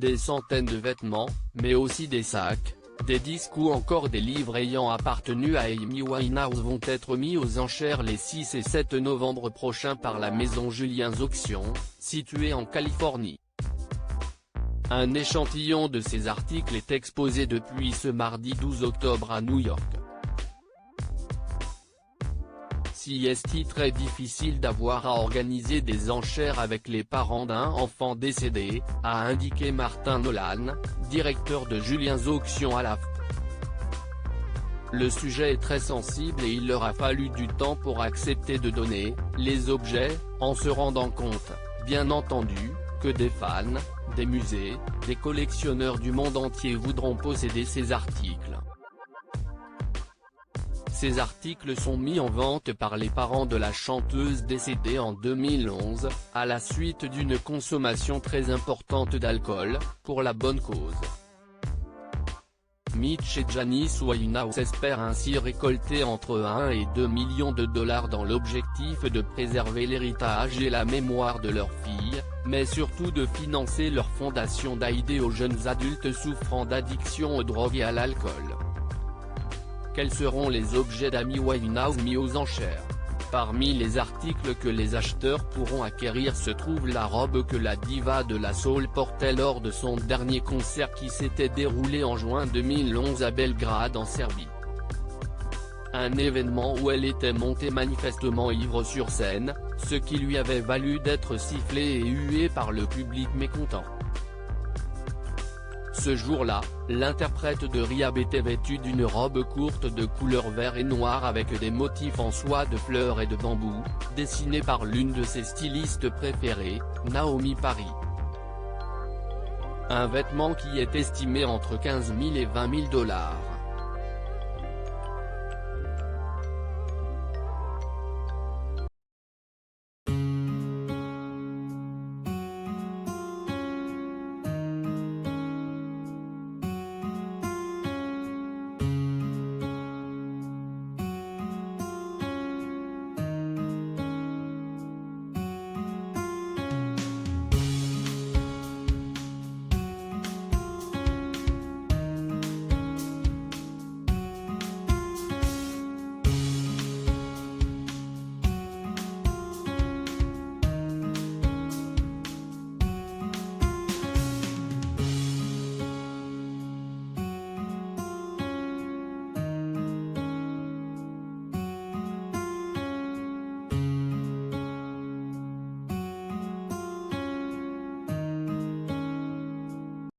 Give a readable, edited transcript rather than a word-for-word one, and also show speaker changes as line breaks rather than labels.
des centaines de vêtements, mais aussi des sacs, des disques ou encore des livres ayant appartenu à Amy Winehouse vont être mis aux enchères les 6 et 7 novembre prochains par la maison Julien's Auctions, située en Californie. Un échantillon de ces articles est exposé depuis ce mardi 12 octobre à New York. Si est très difficile d'avoir à organiser des enchères avec les parents d'un enfant décédé, a indiqué Martin Nolan, directeur de Julien's Auctions à l'AFT. Le sujet est très sensible et il leur a fallu du temps pour accepter de donner les objets, en se rendant compte, bien entendu, que des fans, des musées, des collectionneurs du monde entier voudront posséder ces articles. Ces articles sont mis en vente par les parents de la chanteuse décédée en 2011, à la suite d'une consommation très importante d'alcool, pour la bonne cause. Mitch et Janice Winehouse espèrent ainsi récolter entre 1 et 2 millions de dollars dans l'objectif de préserver l'héritage et la mémoire de leur fille, mais surtout de financer leur fondation d'aider aux jeunes adultes souffrant d'addiction aux drogues et à l'alcool. Quels seront les objets d'Amy Winehouse mis aux enchères? Parmi les articles que les acheteurs pourront acquérir se trouve la robe que la diva de la soul portait lors de son dernier concert qui s'était déroulé en juin 2011 à Belgrade en Serbie. Un événement où elle était montée manifestement ivre sur scène, ce qui lui avait valu d'être sifflée et huée par le public mécontent. Ce jour-là, l'interprète de Rehab était vêtue d'une robe courte de couleur vert et noir avec des motifs en soie de fleurs et de bambou, dessinés par l'une de ses stylistes préférées, Naomi Paris. Un vêtement qui est estimé entre 15 000 et 20 000 dollars.